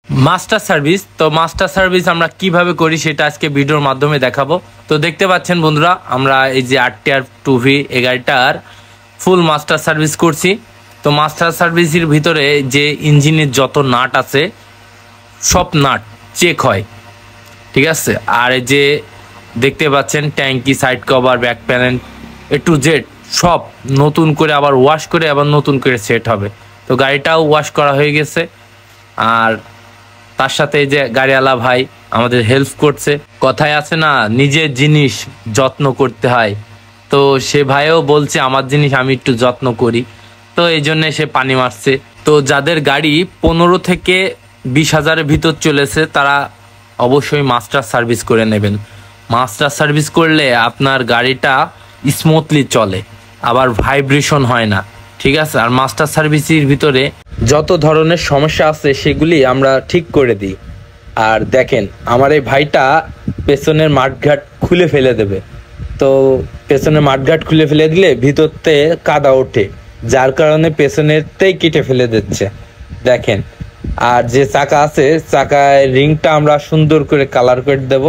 Master service. তো master service আমরা কিভাবে করি সেটা আজকে ভিডিওর মাধ্যমে দেখাবো। তো দেখতে পাচ্ছেন বন্ধুরা, আমরা এই যে RTR 2V এই গাড়িটার ফুল মাস্টার সার্ভিস করছি। তো মাস্টার সার্ভিসের ভিতরে যে ইঞ্জিনের যত নাট আছে সব নাট চেক হয়, ঠিক আছে। আর এই যে দেখতে পাচ্ছেন ট্যাঙ্কি, side cover, back panel to Z সব নতুন করে আবার ওয়াশ করে আবার নতুন করে সেট হবে। তো গাড়িটাও ওয়াশ করা হয়ে গেছে। আর তার সাথে এই যে গাড়িওয়ালা ভাই আমাদের হেল্প করছে। কথায় আছে না, নিজের জিনিস যত্ন করতে হয়। তো সে ভাইও বলছে আমার জিনিস আমি একটু যত্ন করি, তো এই জন্য সে পানি মারছে। তো যাদের গাড়ি 15 থেকে 20 হাজারের ভিতর চলেছে তারা অবশ্যই মাস্টার সার্ভিস করে নেবেন। মাস্টার সার্ভিস করলে আপনার গাড়িটা স্মুথলি চলে, আবার ভাইব্রেশন হয় না, ঠিক আছে। আর মাস্টার সার্ভিসের ভিতরে যত ধরনের সমস্যা আছে সেগুলি আমরা ঠিক করে দিই। আর দেখেন আমার এই ভাইটা পেছনের মাঠঘাট খুলে ফেলে দেবে। তো পেছনের মাঠঘাট খুলে ফেলে দিলে ভিতরতে কাদা ওঠে, যার কারণে পেছনেরতেই কেটে ফেলে দিচ্ছে দেখেন। আর যে চাকা আছে চাকায় রিংটা আমরা সুন্দর করে কালার করে দেব,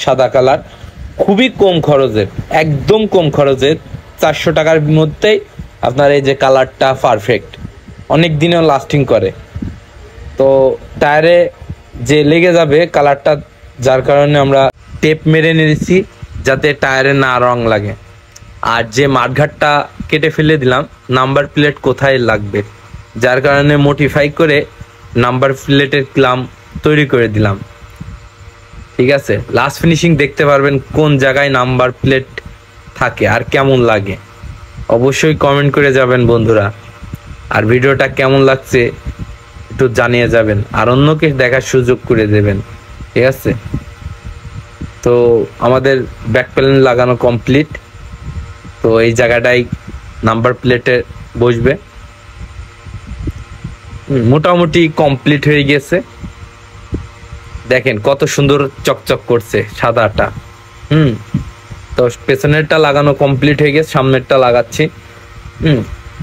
সাদা কালার, খুবই কম খরচের, একদম কম খরচের, 400 টাকার মধ্যেই আপনার এই যে কালারটা পারফেক্ট, অনেক দিনও লাস্টিং করে। তো টায়ারে যে লেগে যাবে কালারটা, যার কারণে আমরা টেপ মেরে নিয়েছি যাতে টায়ারে না রং লাগে। আর যে মাঠঘাটটা কেটে ফেলে দিলাম, নাম্বার প্লেট কোথায় লাগবে, যার কারণে মডিফাই করে নাম্বার প্লেটের ক্লাম তৈরি করে দিলাম, ঠিক আছে। লাস্ট ফিনিশিং দেখতে পারবেন কোন জায়গায় নাম্বার প্লেট থাকে আর কেমন লাগে, অবশ্যই কমেন্ট করে যাবেন বন্ধুরা। আর ভিডিওটা কেমন লাগছে একটু জানিয়ে যাবেন, আর অন্যকে দেখার সুযোগ করে দেবেন, ঠিক আছে। তো আমাদের ব্যাক প্যানেল লাগানো কমপ্লিট। তো এই জায়গাটাই নাম্বার প্লেটে বসবে, মোটামুটি কমপ্লিট হয়ে গেছে। দেখেন কত সুন্দর চকচক করছে সাদাটা। তো পেছনেরটা লাগানো কমপ্লিট হয়ে গেছে, সামনেরটা লাগাচ্ছি।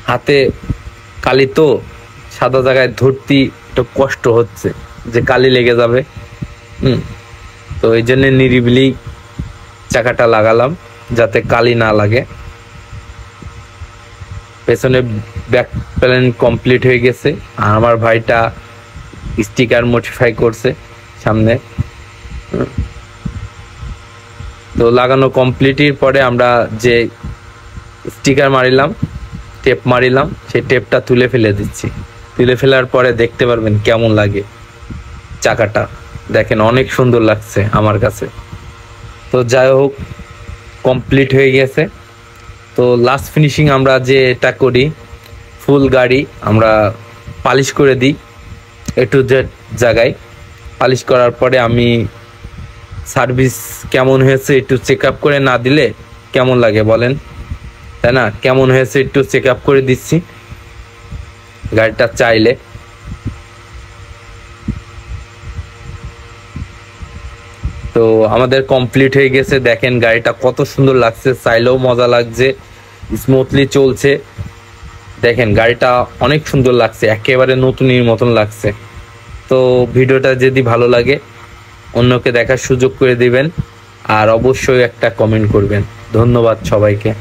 হাতে কালি তো সাদা জায়গায় ধরতে একটু কষ্ট হচ্ছে, যে কালি লেগে যাবে। তো এই জন্য নিরিবিলি চাকাটা লাগালাম যাতে কালি না লাগে। পেছনে ব্যাক প্যানেল কমপ্লিট হয়ে গেছে, আর আমার ভাইটা স্টিকার মডিফাই করছে সামনে। তো লাগানো কমপ্লিটের পরে আমরা যে স্টিকার মারিলাম, টেপ মারিলাম, সেই টেপটা তুলে ফেলে দিচ্ছি। তুলে ফেলার পরে দেখতে পারবেন কেমন লাগে চাকাটা, দেখেন অনেক সুন্দর লাগছে আমার কাছে। তো যাই হোক কমপ্লিট হয়ে গেছে। তো লাস্ট ফিনিশিং আমরা যে এটা করি, ফুল গাড়ি আমরা পালিশ করে দিই টু জেড জায়গায়। পালিশ করার পরে আমি সার্ভিস কেমন হয়েছে একটু চেক আপ করে না দিলে কেমন লাগে বলেন, তাই না। কেমন হয়েছে একটু চেক আপ করে দিচ্ছি গাড়িটা চাইলে। তো আমাদের কমপ্লিট হয়ে গেছে, দেখেন গাড়িটা কত সুন্দর লাগছে, চাইলেও মজা লাগছে, স্মুথলি চলছে। দেখেন গাড়িটা অনেক সুন্দর লাগছে, একেবারে নতুনের মতন লাগছে। তো ভিডিওটা যদি ভালো লাগে অন্যকে দেখার সুযোগ করে দিবেন, আর অবশ্যই একটা কমেন্ট করবেন। ধন্যবাদ সবাইকে।